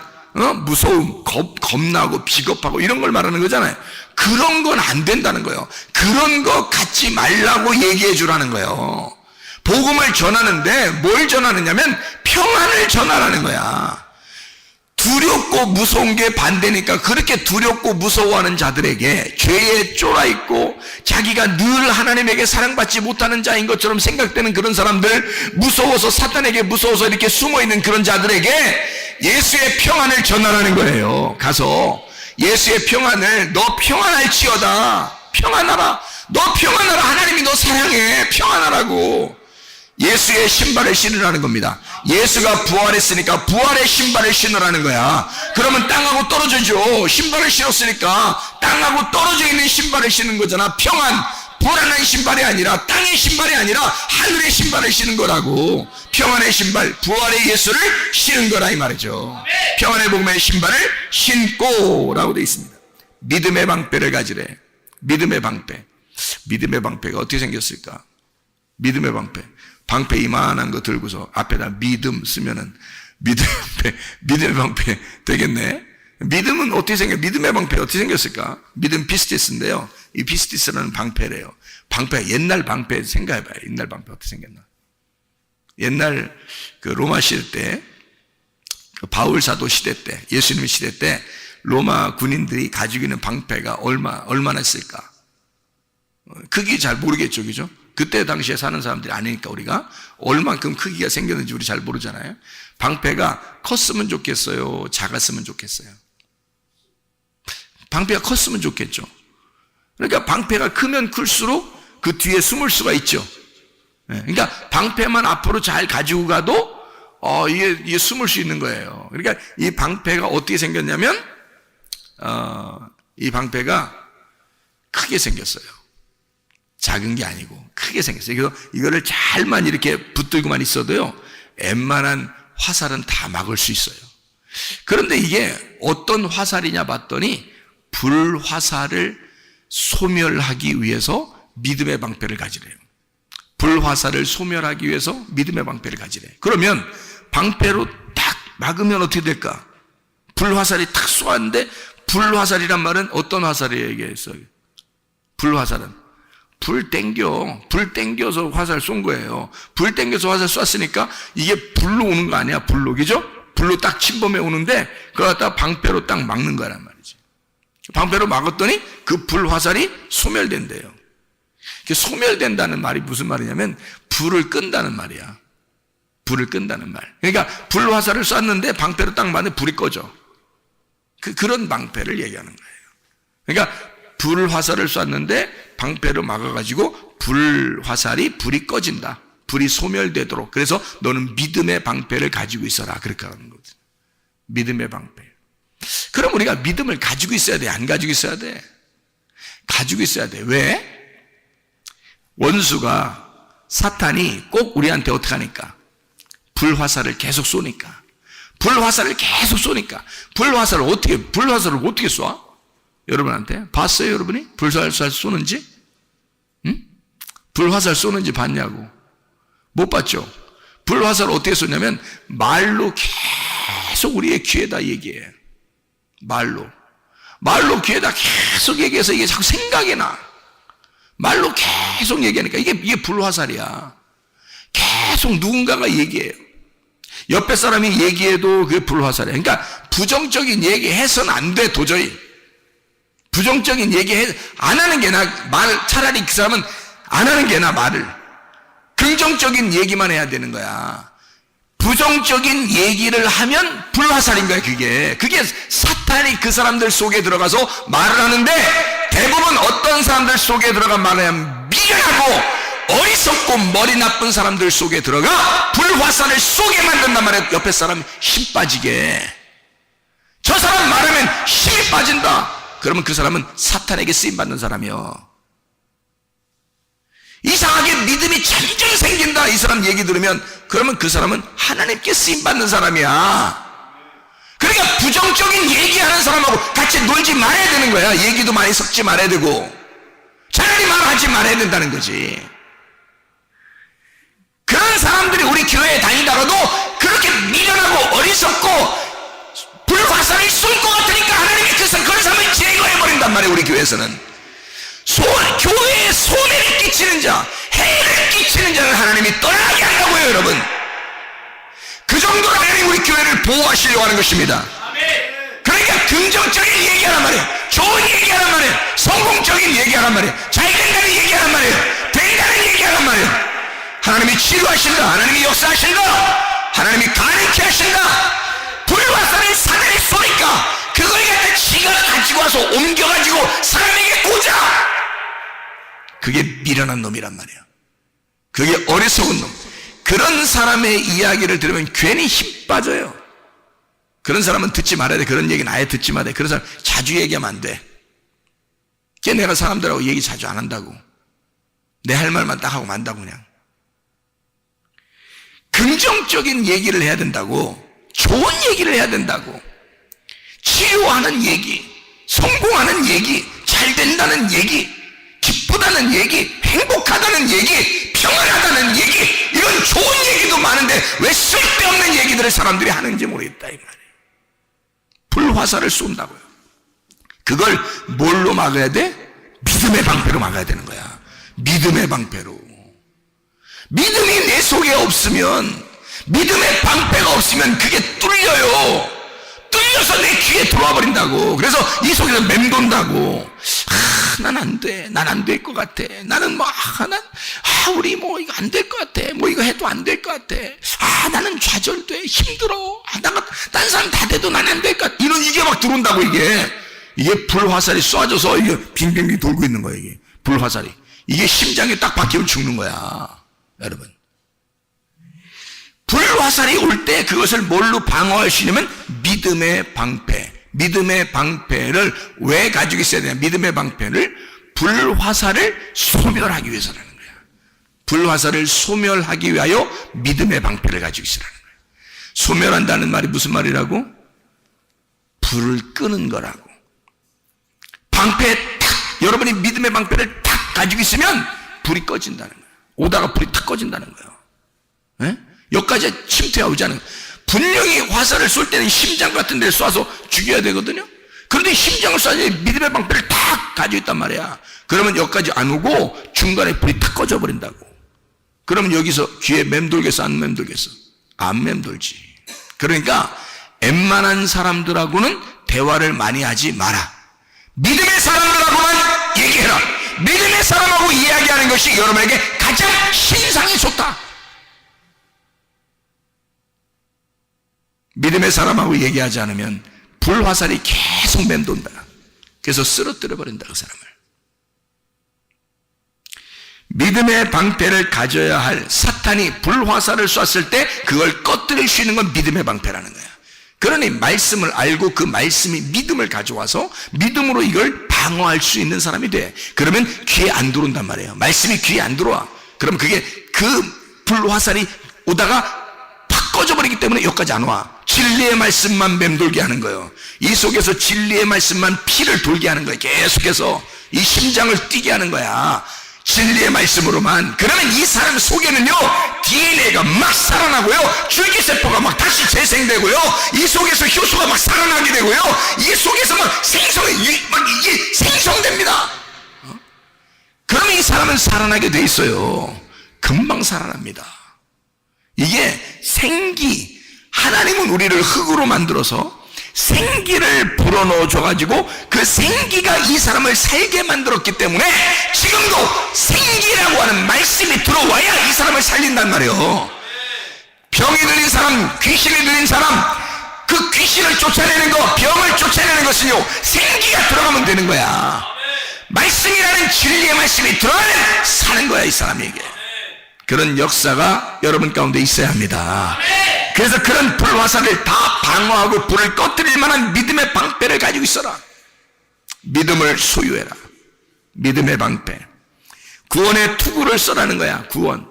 무서움, 겁나고 비겁하고 이런 걸 말하는 거잖아요. 그런 건 안 된다는 거예요. 그런 거 갖지 말라고 얘기해 주라는 거예요. 복음을 전하는데 뭘 전하느냐면 평안을 전하라는 거야. 두렵고 무서운 게 반대니까 그렇게 두렵고 무서워하는 자들에게, 죄에 쫄아있고 자기가 늘 하나님에게 사랑받지 못하는 자인 것처럼 생각되는 그런 사람들, 무서워서 사탄에게 무서워서 이렇게 숨어있는 그런 자들에게 예수의 평안을 전하라는 거예요. 가서 예수의 평안을, 너 평안할지어다, 평안하라, 너 평안하라, 하나님이 너 사랑해, 평안하라고. 예수의 신발을 신으라는 겁니다. 예수가 부활했으니까 부활의 신발을 신으라는 거야. 그러면 땅하고 떨어져죠. 신발을 신었으니까 땅하고 떨어져 있는 신발을 신는 거잖아. 평안, 불안한 신발이 아니라, 땅의 신발이 아니라 하늘의 신발을 신은 거라고. 평안의 신발, 부활의 예수를 신은 거라 이 말이죠. 평안의 복음의 신발을 신고 라고 되어 있습니다. 믿음의 방패를 가지래. 믿음의 방패. 믿음의 방패가 어떻게 생겼을까? 믿음의 방패 이만한 거 들고서 앞에다 믿음 쓰면은 믿음의 방패 되겠네. 믿음은 어떻게 믿음의 방패 어떻게 생겼을까? 믿음 피스티스인데요. 이 피스티스라는 방패래요. 방패, 옛날 방패 생각해봐요. 옛날 방패 어떻게 생겼나? 옛날 그 로마 시대 때, 바울 사도 시대 때, 예수님 시대 때 로마 군인들이 가지고 있는 방패가 얼마나 있을까? 크기 잘 모르겠죠, 그죠? 그때 당시에 사는 사람들이 아니니까 우리가 얼만큼 크기가 생겼는지 우리 잘 모르잖아요. 방패가 컸으면 좋겠어요? 작았으면 좋겠어요? 방패가 컸으면 좋겠죠. 그러니까 방패가 크면 클수록 그 뒤에 숨을 수가 있죠. 그러니까 방패만 앞으로 잘 가지고 가도 이게 숨을 수 있는 거예요. 그러니까 이 방패가 어떻게 생겼냐면 이 방패가 크게 생겼어요. 작은 게 아니고 크게 생겼어요. 이거를 잘만 이렇게 붙들고만 있어도요, 웬만한 화살은 다 막을 수 있어요. 그런데 이게 어떤 화살이냐 봤더니 불화살을 소멸하기 위해서 믿음의 방패를 가지래요. 불화살을 소멸하기 위해서 믿음의 방패를 가지래. 그러면 방패로 딱 막으면 어떻게 될까? 불화살이 탁 쏘았는데, 불화살이란 말은 어떤 화살이에요? 이게 불화살은 불 땡겨서 화살 쏜 거예요. 불 땡겨서 화살 쐈으니까 이게 불로 오는 거 아니야, 불로. 그죠? 불로 딱 침범해 오는데, 그걸 갖다가 방패로 딱 막는 거란 말이지. 방패로 막았더니 그 불 화살이 소멸된대요. 소멸된다는 말이 무슨 말이냐면, 불을 끈다는 말이야. 불을 끈다는 말. 그러니까 불 화살을 쐈는데 방패로 딱 맞는데 불이 꺼져. 그런 방패를 얘기하는 거예요. 그러니까 불 화살을 쐈는데 방패로 막아가지고 불이 꺼진다. 불이 소멸되도록. 그래서 너는 믿음의 방패를 가지고 있어라. 그렇게 하는 거거든. 믿음의 방패. 그럼 우리가 믿음을 가지고 있어야 돼? 안 가지고 있어야 돼? 가지고 있어야 돼. 왜? 원수가, 사탄이 꼭 우리한테 어떻게 하니까? 불화살을 계속 쏘니까. 불화살을 어떻게 쏴? 여러분한테? 봤어요, 여러분이? 불화살 쏘는지? 응? 불화살 쏘는지 봤냐고? 못 봤죠? 불화살을 어떻게 쏘냐면, 말로 계속 우리의 귀에다 얘기해. 말로 귀에다 계속 얘기해서 이게 자꾸 생각이 나. 말로 계속 얘기하니까 이게 불화살이야. 계속 누군가가 얘기해요. 옆에 사람이 얘기해도 그게 불화살이야. 그러니까 부정적인 얘기 해서는 안 돼, 도저히. 부정적인 얘기 안 하는 게 차라리 그 사람은 안 하는 게 말을. 긍정적인 얘기만 해야 되는 거야. 부정적인 얘기를 하면 불화살인 거야, 그게. 그게 사탄이 그 사람들 속에 들어가서 말을 하는데, 대부분 어떤 사람들 속에 들어가 말을 하면 미련하고 어리석고 머리 나쁜 사람들 속에 들어가 불화살을 쏘게 만든단 말이야. 옆에 사람 힘 빠지게. 저 사람 말하면 힘이 빠진다. 그러면 그 사람은 사탄에게 쓰임받는 사람이요. 이상하게 믿음이 점점 생긴다. 이 사람 얘기 들으면 그러면 그 사람은 하나님께 쓰임받는 사람이야. 그러니까 부정적인 얘기하는 사람하고 같이 놀지 말아야 되는 거야. 얘기도 많이 섞지 말아야 되고 차라리 말하지 말아야 된다는 거지. 그런 사람들이 우리 교회에 다니다가도 그렇게 미련하고 어리석고 불화살을 쏠 것 같으니까 하나님이 그런 사람을 제거해버린단 말이에요. 우리 교회에서는 교회에 손해를 끼치는 자, 해를 끼치는 자를 하나님이 떠나게 한다고요, 여러분. 그 정도로 하나님 우리 교회를 보호하시려고 하는 것입니다. 그러니까 긍정적인 얘기하란 말이에요. 좋은 얘기하란 말이에요. 성공적인 얘기하란 말이에요. 잘 된다는 얘기하란 말이에요. 된다는 얘기하란 말이에요. 하나님이 치료하신다. 하나님이 역사하신다. 하나님이 가르쳐 하신다. 불화살을 사단이 쏘니까 그걸 갖다 지가 가지고 와서 옮겨가지고 사람에게 꽂아. 그게 미련한 놈이란 말이에요. 그게 어리석은 놈. 그런 사람의 이야기를 들으면 괜히 힘 빠져요. 그런 사람은 듣지 말아야 돼. 그런 얘기는 아예 듣지 말아야 돼. 그런 사람 자주 얘기하면 안 돼. 걔 내가 사람들하고 얘기 자주 안 한다고. 내 할 말만 딱 하고 만다고 그냥. 긍정적인 얘기를 해야 된다고. 좋은 얘기를 해야 된다고. 치료하는 얘기, 성공하는 얘기, 잘 된다는 얘기, 기쁘다는 얘기, 행복하다는 얘기, 평안하다는 얘기, 이런 좋은 얘기도 많은데 왜 쓸데없는 얘기들을 사람들이 하는지 모르겠다 이 말이에요. 불화살을 쏜다고요. 그걸 뭘로 막아야 돼? 믿음의 방패로 막아야 되는 거야. 믿음의 방패로. 믿음이 내 속에 없으면, 믿음의 방패가 없으면 그게 뚫려요. 뚫려서 내 귀에 들어와 버린다고. 그래서 이 속에서 맴돈다고. 난 안 돼. 난 안 될 것 같아. 나는 우리 이거 안 될 것 같아. 이거 해도 안 될 것 같아. 나는 좌절돼. 힘들어. 딴 사람 다 돼도 난 안 될 것 같아. 이게 막 들어온다고, 이게 불화살이 쏴져서 이게 빙빙빙 돌고 있는 거야, 이게. 불화살이. 이게 심장에 딱 박히면 죽는 거야. 여러분. 불화살이 올 때 그것을 뭘로 방어할 수 있냐면 믿음의 방패. 믿음의 방패를 왜 가지고 있어야 되냐? 믿음의 방패를 불화살을 소멸하기 위해서라는 거야. 불화살을 소멸하기 위하여 믿음의 방패를 가지고 있으라는 거야. 소멸한다는 말이 무슨 말이라고? 불을 끄는 거라고. 방패에 탁, 여러분이 믿음의 방패를 탁 가지고 있으면 불이 꺼진다는 거야. 오다가 불이 탁 꺼진다는 거야. 네? 여기까지 침투해 오지 않은 거야. 분명히 화살을 쏠 때는 심장 같은 데 쏴서 죽여야 되거든요. 그런데 심장을 쏴야지 믿음의 방패를 탁 가지고 있단 말이야. 그러면 여기까지 안 오고 중간에 불이 탁 꺼져 버린다고. 그러면 여기서 귀에 맴돌겠어, 안 맴돌겠어? 안 맴돌지. 그러니까 웬만한 사람들하고는 대화를 많이 하지 마라. 믿음의 사람들하고만 얘기해라. 믿음의 사람하고 이야기하는 것이 여러분에게 가장 신상이 좋다. 믿음의 사람하고 얘기하지 않으면 불화살이 계속 맴돈다. 그래서 쓰러뜨려 버린다, 그 사람을. 믿음의 방패를 가져야 할 사탄이 불화살을 쐈을 때 그걸 꺼뜨릴 수 있는 건 믿음의 방패라는 거야. 그러니 말씀을 알고 그 말씀이 믿음을 가져와서 믿음으로 이걸 방어할 수 있는 사람이 돼. 그러면 귀에 안 들어온단 말이에요. 말씀이 귀에 안 들어와. 그럼 그게 그 불화살이 오다가 팍 꺼져버리기 때문에 여기까지 안 와. 진리의 말씀만 맴돌게 하는 거예요. 이 속에서 진리의 말씀만 피를 돌게 하는 거예요. 계속해서 이 심장을 뛰게 하는 거야. 진리의 말씀으로만. 그러면 이 사람 속에는요, DNA가 막 살아나고요, 줄기세포가 막 다시 재생되고요, 이 속에서 효소가 막 살아나게 되고요, 이 속에서 막 이게 생성됩니다. 그러면 이 사람은 살아나게 돼 있어요. 금방 살아납니다. 이게 생기, 하나님은 우리를 흙으로 만들어서 생기를 불어넣어 줘가지고 그 생기가 이 사람을 살게 만들었기 때문에 지금도 생기라고 하는 말씀이 들어와야 이 사람을 살린단 말이에요. 병이 들린 사람, 귀신이 들린 사람, 그 귀신을 쫓아내는 거, 병을 쫓아내는 것은요, 생기가 들어가면 되는 거야. 말씀이라는 진리의 말씀이 들어가면 사는 거야, 이 사람에게. 그런 역사가 여러분 가운데 있어야 합니다. 그래서 그런 불화살을 다 방어하고 불을 꺼뜨릴 만한 믿음의 방패를 가지고 있어라. 믿음을 소유해라. 믿음의 방패. 구원의 투구를 써라는 거야. 구원.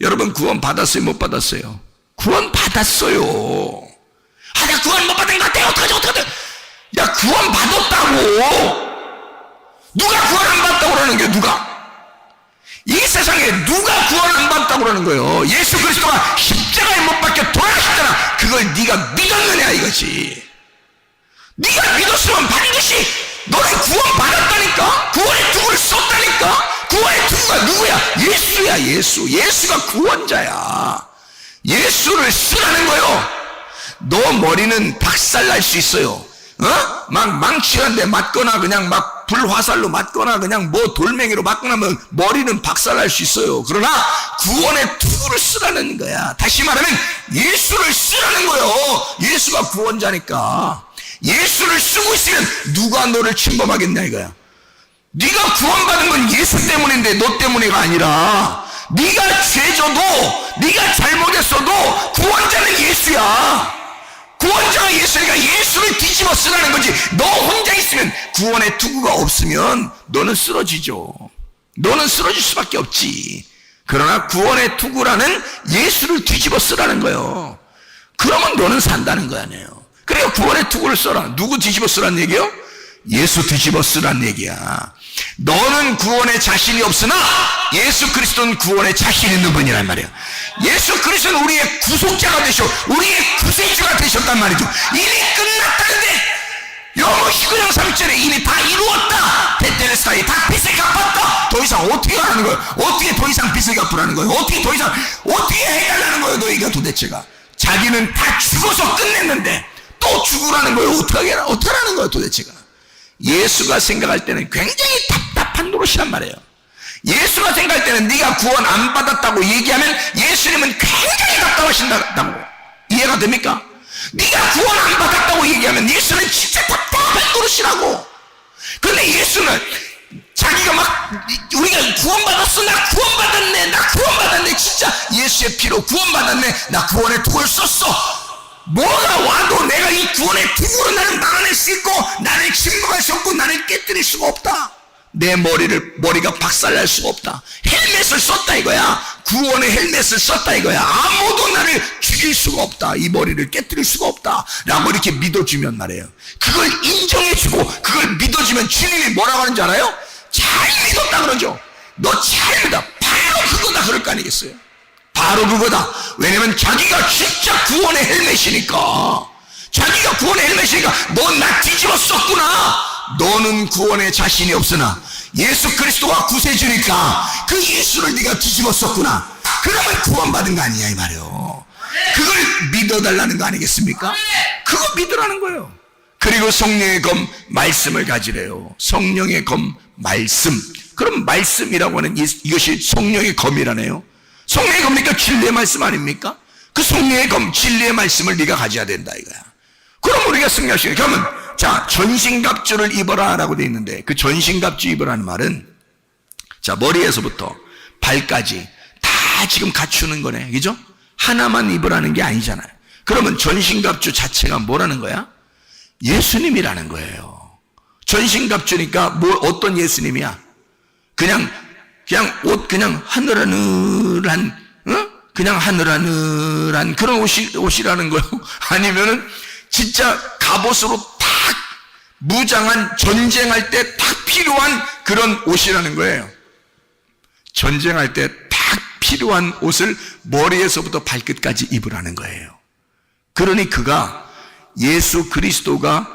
여러분 구원 받았어요, 못 받았어요? 구원 받았어요. 아, 나 구원 못 받은 것 같아. 어떡하지? 야, 구원 받았다고. 누가 구원 안 받았다고 그러는 게 누가? 이 세상에 누가 구원 안 받았다고 그러는 거예요? 예수 그리스도가 십자가에 못 박혀 돌아가셨잖아. 그걸 네가 믿었느냐 이거지. 네가 믿었으면 반드시 너는 구원 받았다니까. 구원의 투구를 썼다니까. 구원의 투구가 누구야? 예수야. 예수가 구원자야. 예수를 쓰라는 거예요. 너 머리는 박살날 수 있어요. 막 망치한데 맞거나 그냥 막 불화살로 맞거나 그냥 뭐 돌멩이로 맞거나 하면 머리는 박살날 수 있어요. 그러나 구원의 투구를 쓰라는 거야. 다시 말하면 예수를 쓰라는 거예요. 예수가 구원자니까. 예수를 쓰고 있으면 누가 너를 침범하겠냐 이거야. 네가 구원받은 건 예수 때문인데 너 때문이가 아니라, 네가 죄져도 네가 잘못했어도 구원자는 예수야. 구원자가 예수니까 예수를 뒤집어 쓰라는 거지. 너 혼자 있으면, 구원의 투구가 없으면 너는 쓰러지죠. 너는 쓰러질 수밖에 없지. 그러나 구원의 투구라는 예수를 뒤집어 쓰라는 거예요. 그러면 너는 산다는 거 아니에요. 그래요. 구원의 투구를 써라. 누구 뒤집어 쓰라는 얘기요? 예수 뒤집어 쓰라는 얘기야. 너는 구원에 자신이 없으나 예수 그리스도는 구원에 자신 있는 분이란 말이야. 예수 그리스도는 우리의 구속자가 되셔, 우리의 구세주가 되셨단 말이죠. 이미 끝났다는데, 영어 19장 3절에 이미 다 이루었다. 테텔레스타이 다 빚을 갚았다. 더 이상 어떻게 하라는 거예요? 어떻게 더 이상 빚을 갚으라는 거예요? 어떻게 해달라는 거예요? 너희가 도대체가. 자기는 다 죽어서 끝냈는데 또 죽으라는 거예요. 어떡하라는 거예요 도대체가. 예수가 생각할 때는 굉장히 답답한 노릇이란 말이에요. 예수가 생각할 때는 네가 구원 안 받았다고 얘기하면 예수님은 굉장히 답답하신다고. 이해가 됩니까? 네가 구원 안 받았다고 얘기하면 예수는 진짜 답답한 노릇이라고. 그런데 예수는 자기가 막, 우리가 구원받았어, 나 구원받았네, 진짜 예수의 피로 구원받았네, 나 구원의 투구를 썼어. 뭐가 와도 내가 이 구원의 투구로 나는 막아낼 수 있고, 나를 침범할 수 없고, 나를 깨뜨릴 수가 없다. 내 머리가 박살날 수가 없다. 헬멧을 썼다 이거야. 구원의 헬멧을 썼다 이거야. 아무도 나를 죽일 수가 없다. 이 머리를 깨뜨릴 수가 없다 라고 이렇게 믿어주면 말이에요. 그걸 인정해주고 그걸 믿어주면 주님이 뭐라고 하는지 알아요? 잘 믿었다 그러죠. 너 잘 믿어. 바로 그거다 그럴 거 아니겠어요? 바로 그거다. 왜냐면 자기가 진짜 구원의 헬멧이니까. 자기가 구원의 헬멧이니까 넌 나 뒤집어 썼구나. 너는 구원에 자신이 없으나 예수 그리스도가 구세주니까 그 예수를 네가 뒤집어 썼구나. 그러면 구원받은 거 아니냐 이 말이에요. 그걸 믿어달라는 거 아니겠습니까? 그거 믿으라는 거예요. 그리고 성령의 검 말씀을 가지래요. 성령의 검 말씀. 그럼 말씀이라고 하는 이것이 성령의 검이라네요. 성령의 검이니까 진리의 말씀 아닙니까? 그 성령의 검 진리의 말씀을 네가 가져야 된다 이거야. 그럼 우리가 승리할 수 있어요. 그러면 자, 전신갑주를 입어라 라고 되어 있는데, 그 전신갑주 입으라는 말은 자, 머리에서부터 발까지 다 지금 갖추는 거네. 그죠? 하나만 입으라는 게 아니잖아요. 그러면 전신갑주 자체가 뭐라는 거야? 예수님이라는 거예요. 전신갑주니까 뭐 어떤 예수님이야? 그냥 옷 그냥 하늘하늘한 그냥 하늘하늘한 그런 옷이라는 거요? 아니면은 진짜 갑옷으로 탁 무장한 전쟁할 때 탁 필요한 그런 옷이라는 거예요. 전쟁할 때 탁 필요한 옷을 머리에서부터 발끝까지 입으라는 거예요. 그러니 그가 예수 그리스도가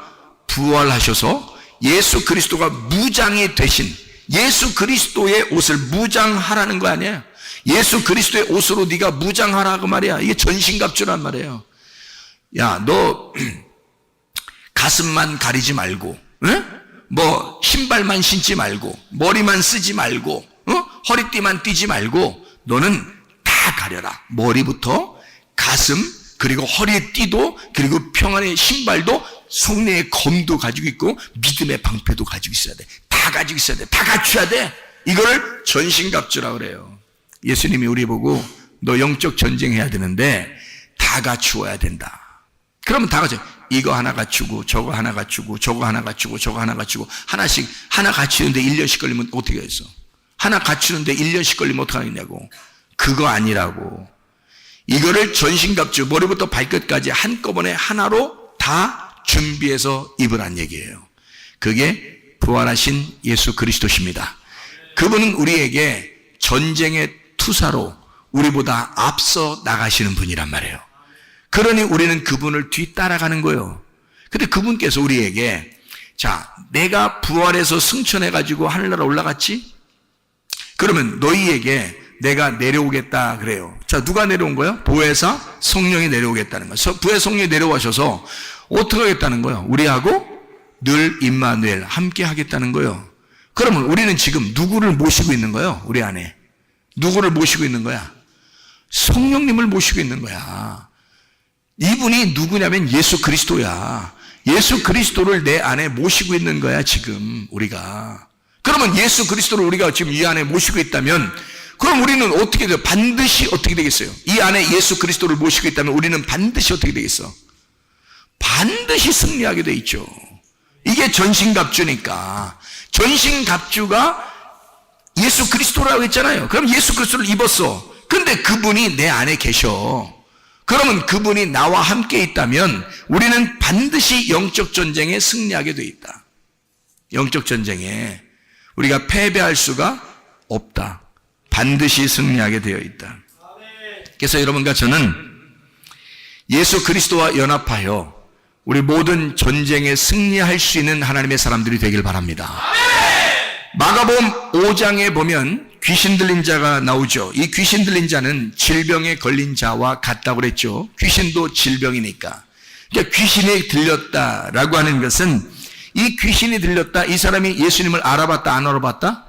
부활하셔서 예수 그리스도가 무장이 되신 예수 그리스도의 옷을 무장하라는 거 아니에요. 예수 그리스도의 옷으로 네가 무장하라 그 말이야. 이게 전신갑주란 말이에요. 야, 너 가슴만 가리지 말고, 뭐 신발만 신지 말고, 머리만 쓰지 말고, 허리띠만 띠지 말고, 너는 다 가려라. 머리부터 가슴, 그리고 허리에 띠도, 그리고 평안의 신발도, 성령의 검도 가지고 있고, 믿음의 방패도 가지고 있어야 돼. 다 가지고 있어야 돼. 다 갖춰야 돼. 이거를 전신갑주라 그래요. 예수님이 우리 보고 너 영적 전쟁해야 되는데 다 갖추어야 된다. 그러면 다 갖춰. 이거 하나 갖추고 저거 하나 갖추고 저거 하나 갖추고 저거 하나 갖추고 하나씩 하나 갖추는데 1년씩 걸리면 어떻게 했어? 하나 갖추는데 1년씩 걸리면 어떡하겠냐고. 그거 아니라고. 이거를 전신갑주 머리부터 발끝까지 한꺼번에 하나로 다 준비해서 입으란 얘기예요. 그게 부활하신 예수 그리스도십니다. 그분은 우리에게 전쟁의 투사로 우리보다 앞서 나가시는 분이란 말이에요. 그러니 우리는 그분을 뒤따라가는 거예요. 근데 그분께서 우리에게 자, 내가 부활해서 승천해가지고 하늘나라 올라갔지? 그러면 너희에게 내가 내려오겠다 그래요. 자, 누가 내려온 거예요? 보혜사 성령이 내려오겠다는 거예요. 보혜 성령이 내려와셔서 어떻게 하겠다는 거예요? 우리하고 늘 임마누엘 함께 하겠다는 거예요. 그러면 우리는 지금 누구를 모시고 있는 거예요? 우리 안에 누구를 모시고 있는 거야? 성령님을 모시고 있는 거야. 이분이 누구냐면 예수 그리스도야. 예수 그리스도를 내 안에 모시고 있는 거야 지금 우리가. 그러면 예수 그리스도를 우리가 지금 이 안에 모시고 있다면 그럼 우리는 어떻게 돼요? 반드시 어떻게 되겠어요? 이 안에 예수 그리스도를 모시고 있다면 우리는 반드시 어떻게 되겠어? 반드시 승리하게 돼 있죠. 이게 전신갑주니까. 전신갑주가 예수 그리스도라고 했잖아요. 그럼 예수 그리스도를 입었어. 근데 그분이 내 안에 계셔. 그러면 그분이 나와 함께 있다면 우리는 반드시 영적 전쟁에 승리하게 돼 있다. 영적 전쟁에 우리가 패배할 수가 없다. 반드시 승리하게 되어 있다. 그래서 여러분과 저는 예수 그리스도와 연합하여 우리 모든 전쟁에 승리할 수 있는 하나님의 사람들이 되길 바랍니다. 마가복음 5장에 보면 귀신 들린 자가 나오죠. 이 귀신 들린 자는 질병에 걸린 자와 같다고 그랬죠. 귀신도 질병이니까. 그러니까 귀신이 들렸다라고 하는 것은 이 귀신이 들렸다. 이 사람이 예수님을 알아봤다 안 알아봤다?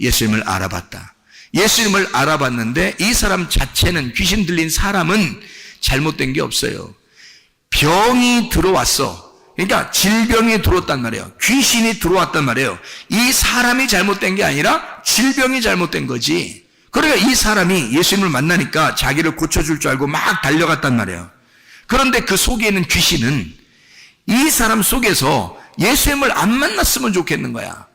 예수님을 알아봤다. 예수님을 알아봤는데 이 사람 자체는 귀신 들린 사람은 잘못된 게 없어요. 병이 들어왔어. 그러니까 질병이 들어왔단 말이에요. 귀신이 들어왔단 말이에요. 이 사람이 잘못된 게 아니라 질병이 잘못된 거지. 그러니까 이 사람이 예수님을 만나니까 자기를 고쳐줄 줄 알고 막 달려갔단 말이에요. 그런데 그 속에 있는 귀신은 이 사람 속에서 예수님을 안 만났으면 좋겠는 거야.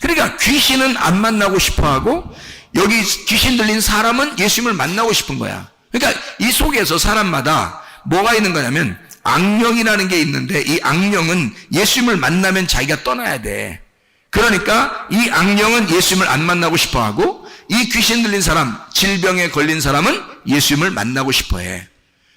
그러니까 귀신은 안 만나고 싶어하고 여기 귀신 들린 사람은 예수님을 만나고 싶은 거야. 그러니까 이 속에서 사람마다 뭐가 있는 거냐면 악령이라는 게 있는데 이 악령은 예수님을 만나면 자기가 떠나야 돼. 그러니까 이 악령은 예수님을 안 만나고 싶어하고 이 귀신 들린 사람, 질병에 걸린 사람은 예수님을 만나고 싶어해.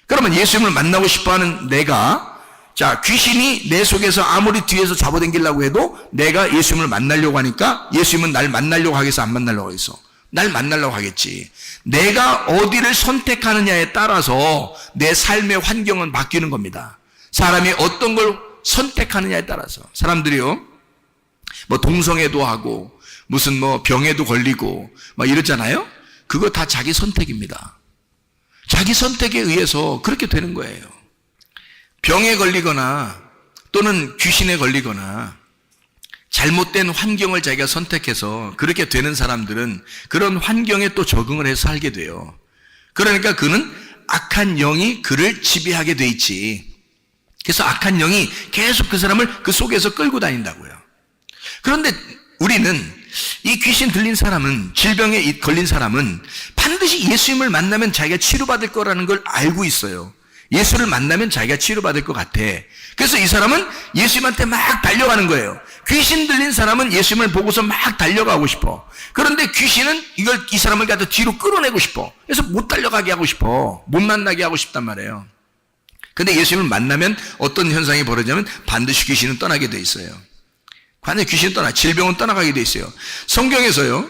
그러면 예수님을 만나고 싶어하는 내가 자, 귀신이 내 속에서 아무리 뒤에서 잡아당기려고 해도 내가 예수님을 만나려고 하니까 예수님은 날 만나려고 하겠어, 안 만나려고 하겠어? 날 만나려고 하겠지. 내가 어디를 선택하느냐에 따라서 내 삶의 환경은 바뀌는 겁니다. 사람이 어떤 걸 선택하느냐에 따라서. 사람들이요, 뭐 동성애도 하고 무슨 뭐 병에도 걸리고 막 이러잖아요. 그거 다 자기 선택입니다. 자기 선택에 의해서 그렇게 되는 거예요. 병에 걸리거나 또는 귀신에 걸리거나 잘못된 환경을 자기가 선택해서 그렇게 되는 사람들은 그런 환경에 또 적응을 해서 살게 돼요. 그러니까 그는 악한 영이 그를 지배하게 돼 있지. 그래서 악한 영이 계속 그 사람을 그 속에서 끌고 다닌다고요. 그런데 우리는 이 귀신 들린 사람은, 질병에 걸린 사람은 반드시 예수님을 만나면 자기가 치료받을 거라는 걸 알고 있어요. 예수를 만나면 자기가 치료받을 것 같아. 그래서 이 사람은 예수님한테 막 달려가는 거예요. 귀신 들린 사람은 예수님을 보고서 막 달려가고 싶어. 그런데 귀신은 이 사람을 갖다 뒤로 끌어내고 싶어. 그래서 못 달려가게 하고 싶어. 못 만나게 하고 싶단 말이에요. 근데 예수님을 만나면 어떤 현상이 벌어지냐면 반드시 귀신은 떠나게 돼 있어요. 반드시 귀신은 질병은 떠나가게 돼 있어요. 성경에서요,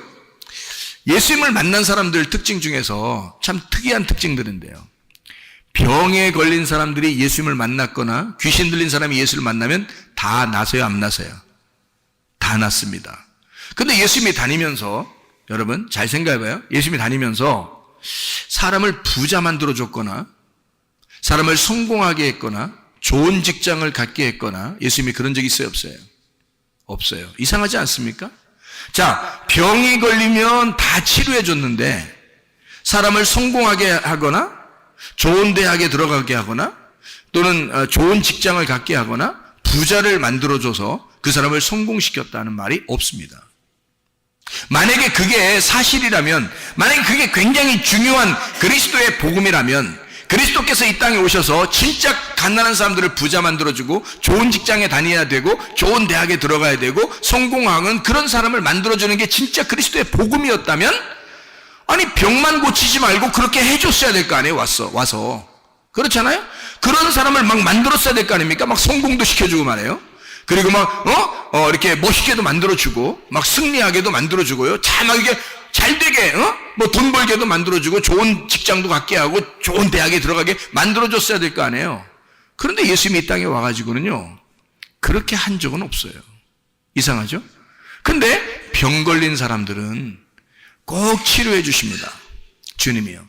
예수님을 만난 사람들 특징 중에서 참 특이한 특징들인데요. 병에 걸린 사람들이 예수님을 만났거나 귀신 들린 사람이 예수를 만나면 다 나서요, 안 나서요? 다 났습니다. 근데 예수님이 다니면서, 여러분 잘 생각해봐요. 예수님이 다니면서 사람을 부자 만들어줬거나 사람을 성공하게 했거나 좋은 직장을 갖게 했거나 예수님이 그런 적이 있어요, 없어요? 없어요. 이상하지 않습니까? 자, 병이 걸리면 다 치료해 줬는데 사람을 성공하게 하거나 좋은 대학에 들어가게 하거나 또는 좋은 직장을 갖게 하거나 부자를 만들어줘서 그 사람을 성공시켰다는 말이 없습니다. 만약에 그게 사실이라면, 만약에 그게 굉장히 중요한 그리스도의 복음이라면 그리스도께서 이 땅에 오셔서 진짜 가난한 사람들을 부자 만들어주고 좋은 직장에 다녀야 되고 좋은 대학에 들어가야 되고 성공하는 그런 사람을 만들어주는 게 진짜 그리스도의 복음이었다면, 아니 병만 고치지 말고 그렇게 해줬어야 될 거 아니에요. 와서 그렇잖아요. 그런 사람을 막 만들었어야 될 거 아닙니까? 막 성공도 시켜주고 말이에요. 그리고 막 이렇게 멋있게도 만들어주고 막 승리하게도 만들어주고요. 막 이게 잘 되게 뭐 돈 벌게도 만들어주고 좋은 직장도 갖게 하고 좋은 대학에 들어가게 만들어줬어야 될 거 아니에요. 그런데 예수님이 이 땅에 와가지고는요, 그렇게 한 적은 없어요. 이상하죠? 근데 병 걸린 사람들은 꼭 치료해 주십니다. 주님이요.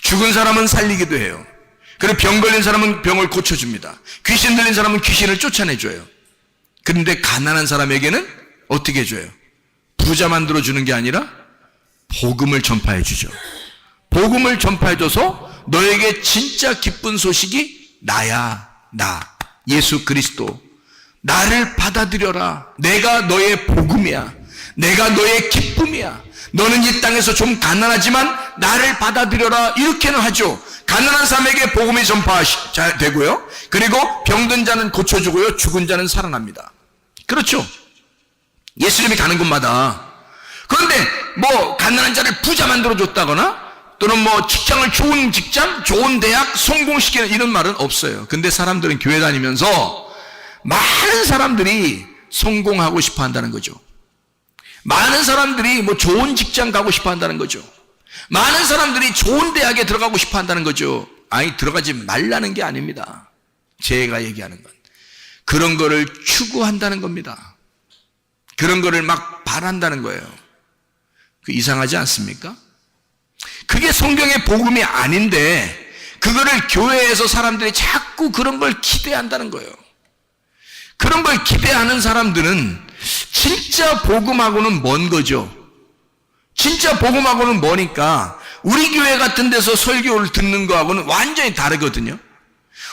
죽은 사람은 살리기도 해요. 그리고 병 걸린 사람은 병을 고쳐줍니다. 귀신 들린 사람은 귀신을 쫓아내줘요. 그런데 가난한 사람에게는 어떻게 해줘요? 부자 만들어주는 게 아니라 복음을 전파해 주죠. 복음을 전파해 줘서 너에게 진짜 기쁜 소식이 나야, 나, 예수 그리스도. 나를 받아들여라. 내가 너의 복음이야. 내가 너의 기쁨이야. 너는 이 땅에서 좀 가난하지만 나를 받아들여라. 이렇게는 하죠. 가난한 사람에게 복음이 전파되고요. 그리고 병든 자는 고쳐주고요. 죽은 자는 살아납니다. 그렇죠? 예수님이 가는 곳마다. 그런데 뭐 가난한 자를 부자 만들어줬다거나 또는 뭐 직장을 좋은 직장, 좋은 대학 성공시키는 이런 말은 없어요. 근데 사람들은 교회 다니면서 많은 사람들이 성공하고 싶어 한다는 거죠. 많은 사람들이 뭐 좋은 직장 가고 싶어 한다는 거죠. 많은 사람들이 좋은 대학에 들어가고 싶어 한다는 거죠. 아니, 들어가지 말라는 게 아닙니다. 제가 얘기하는 건 그런 거를 추구한다는 겁니다. 그런 거를 막 바란다는 거예요. 그 이상하지 않습니까? 그게 성경의 복음이 아닌데 그거를 교회에서 사람들이 자꾸 그런 걸 기대한다는 거예요. 그런 걸 기대하는 사람들은 진짜 복음하고는 먼 거죠. 진짜 복음하고는 머니까 우리 교회 같은 데서 설교를 듣는 거하고는 완전히 다르거든요.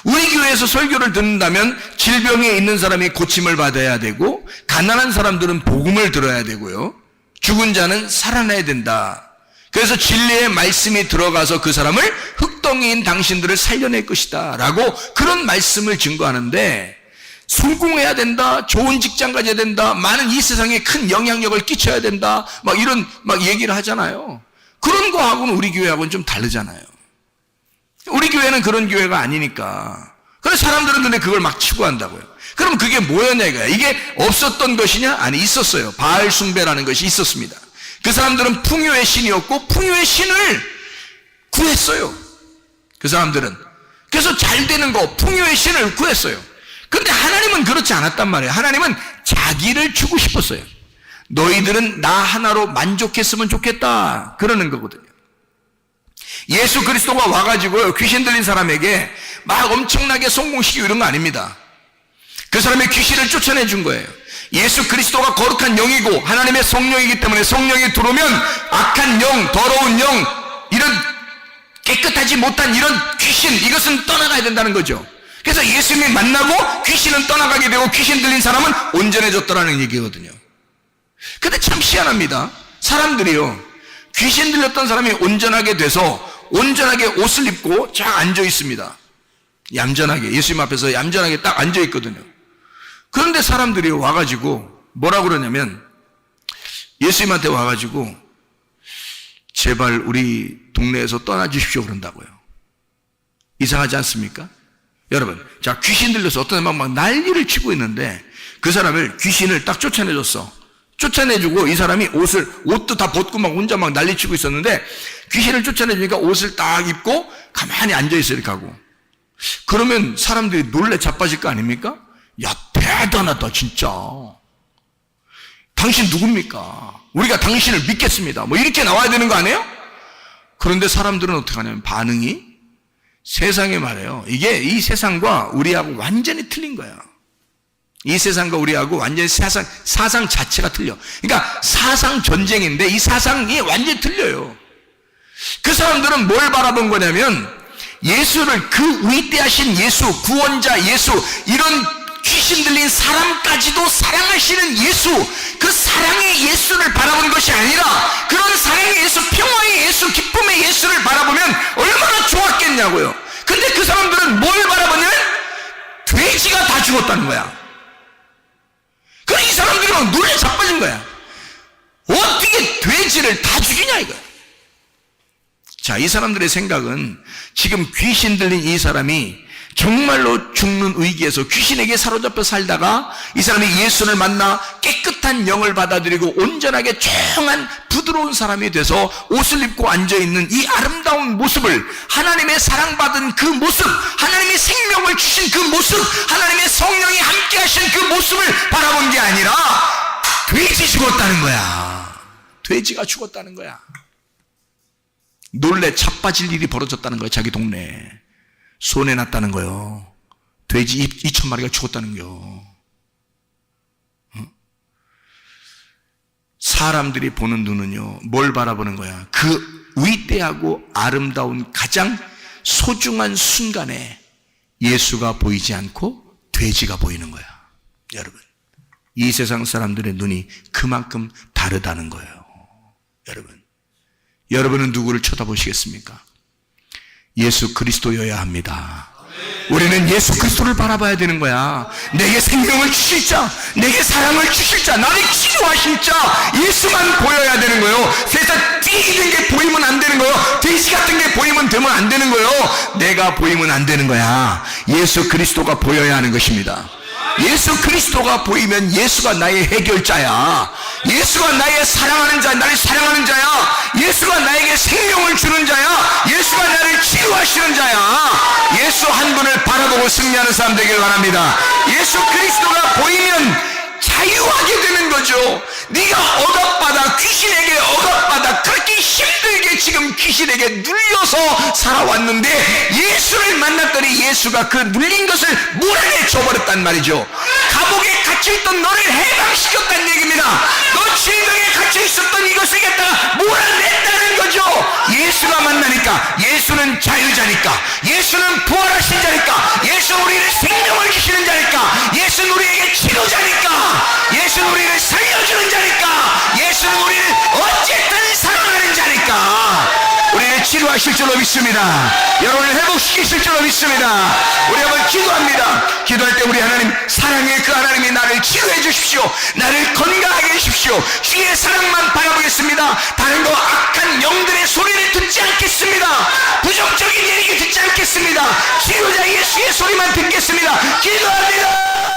우리 교회에서 설교를 듣는다면 질병에 있는 사람이 고침을 받아야 되고 가난한 사람들은 복음을 들어야 되고요. 죽은 자는 살아나야 된다. 그래서 진리의 말씀이 들어가서 그 사람을 흙덩이인 당신들을 살려낼 것이다 라고 그런 말씀을 증거하는데, 성공해야 된다, 좋은 직장 가져야 된다, 많은 이 세상에 큰 영향력을 끼쳐야 된다, 막 이런 막 얘기를 하잖아요. 그런 거하고는 우리 교회하고는 좀 다르잖아요. 우리 교회는 그런 교회가 아니니까. 그래서 사람들은 근데 그걸 막 추구한다고요. 그럼 그게 뭐였냐 이거야. 이게 없었던 것이냐? 아니, 있었어요. 바알 숭배라는 것이 있었습니다. 그 사람들은 풍요의 신이었고 풍요의 신을 구했어요. 그 사람들은. 그래서 잘 되는 거, 풍요의 신을 구했어요. 근데 하나님은 그렇지 않았단 말이에요. 하나님은 자기를 주고 싶었어요. 너희들은 나 하나로 만족했으면 좋겠다, 그러는 거거든요. 예수 그리스도가 와가지고 귀신 들린 사람에게 막 엄청나게 성공시키고 이런 거 아닙니다. 그 사람의 귀신을 쫓아내 준 거예요. 예수 그리스도가 거룩한 영이고 하나님의 성령이기 때문에 성령이 들어오면 악한 영, 더러운 영, 이런 깨끗하지 못한 이런 귀신, 이것은 떠나가야 된다는 거죠. 그래서 예수님이 만나고 귀신은 떠나가게 되고 귀신 들린 사람은 온전해졌더라는 얘기거든요. 근데 참 희한합니다. 사람들이요, 귀신 들렸던 사람이 온전하게 돼서 온전하게 옷을 입고 쫙 앉아 있습니다. 얌전하게, 예수님 앞에서 얌전하게 딱 앉아 있거든요. 그런데 사람들이 와가지고 뭐라고 그러냐면, 예수님한테 와가지고 제발 우리 동네에서 떠나주십시오 그런다고요. 이상하지 않습니까? 여러분, 자, 귀신 들려서 어떤 사람은 막 난리를 치고 있는데 그 사람을, 귀신을 딱 쫓아내줬어. 쫓아내주고 이 사람이 옷도 다 벗고 막 혼자 막 난리치고 있었는데 귀신을 쫓아내주니까 옷을 딱 입고 가만히 앉아있어 이렇게 하고. 그러면 사람들이 놀래 자빠질 거 아닙니까? 야, 대단하다 진짜. 당신 누굽니까? 우리가 당신을 믿겠습니다. 뭐 이렇게 나와야 되는 거 아니에요? 그런데 사람들은 어떻게 하냐면 반응이, 세상에 말해요, 이게 이 세상과 우리하고 완전히 틀린 거야. 이 세상과 우리하고 완전히 사상 자체가 틀려. 그러니까 사상 전쟁인데 이 사상이 완전히 틀려요. 그 사람들은 뭘 바라본 거냐면 예수를, 그 위대하신 예수, 구원자 예수, 이런 귀신 들린 사람까지도 사랑하시는 예수, 그 사랑의 예수를 바라보는 것이 아니라 그런 사랑의 예수, 평화의 예수, 기쁨의 예수를 바라보면 얼마나 좋았겠냐고요. 근데 그 사람들은 뭘 바라보냐면 돼지가 다 죽었다는 거야. 그래, 이 사람들이 막 놀래 자빠진 거야. 어떻게 돼지를 다 죽이냐 이거야. 자, 이 사람들의 생각은 지금 귀신 들린 이 사람이 정말로 죽는 위기에서 귀신에게 사로잡혀 살다가 이 사람이 예수를 만나 깨끗한 영을 받아들이고 온전하게 조용한 부드러운 사람이 돼서 옷을 입고 앉아있는 이 아름다운 모습을, 하나님의 사랑받은 그 모습, 하나님이 생명을 주신 그 모습, 하나님의 성령이 함께 하신 그 모습을 바라본 게 아니라 돼지 죽었다는 거야. 돼지가 죽었다는 거야. 놀래 자빠질 일이 벌어졌다는 거야. 자기 동네에 손해 났다는 거요. 돼지 2,000마리가 죽었다는 거. 사람들이 보는 눈은요, 뭘 바라보는 거야? 그 위대하고 아름다운 가장 소중한 순간에 예수가 보이지 않고 돼지가 보이는 거야. 여러분, 이 세상 사람들의 눈이 그만큼 다르다는 거예요. 여러분은 누구를 쳐다보시겠습니까? 예수 그리스도여야 합니다. 우리는 예수 그리스도를 바라봐야 되는 거야. 내게 생명을 주실 자, 내게 사랑을 주실 자, 나를 치료하실 자, 예수만 보여야 되는 거예요. 세상 띠기는 게 보이면 안 되는 거예요. 돼지 같은 게 보이면 되면 안 되는 거예요. 내가 보이면 안 되는 거야. 예수 그리스도가 보여야 하는 것입니다. 예수 그리스도가 보이면 예수가 나의 해결자야. 예수가 나의 사랑하는 자, 나를 사랑하는 자야. 예수가 나에게 생명을 주는 자야. 예수가 나를 치유하시는 자야. 예수 한 분을 바라보고 승리하는 사람 되길 바랍니다. 예수 그리스도가 보이면 자유하게 되는 거죠. 네가 억압받아, 귀신에게 억압받아 그렇게 힘들게 지금 귀신에게 눌려서 살아왔는데 예수를 만났더니 예수가 그 눌린 것을 몰아내줘버렸단 말이죠. 감옥에 갇혀있던 너를 해방시켰다는 얘기입니다. 너 질병에 갇혀있었던 이것을 갖다가 몰아냈다는 거죠. 예수가 만나니까, 예수는 자유자니까, 예수는 부활하신 자니까, 예수는 우리를 생명을 주시는 자니까, 예수는 우리에게 치료자니까, 예수는 우리를 살려주는 자니까, 예수는 우리를 어쨌든 사랑하는 자니까 우리를 치료하실 줄로 믿습니다. 여러분을 회복시키실 줄로 믿습니다. 우리 한번 기도합니다. 기도할 때 우리 하나님 사랑의 그 하나님이 나를 치료해 주십시오. 나를 건강하게 해주십시오. 주의 사랑만 바라보겠습니다. 다른 거 악한 영들의 소리를 듣지 않겠습니다. 부정적인 얘기 듣지 않겠습니다. 치료자 예수의 소리만 듣겠습니다. 기도합니다.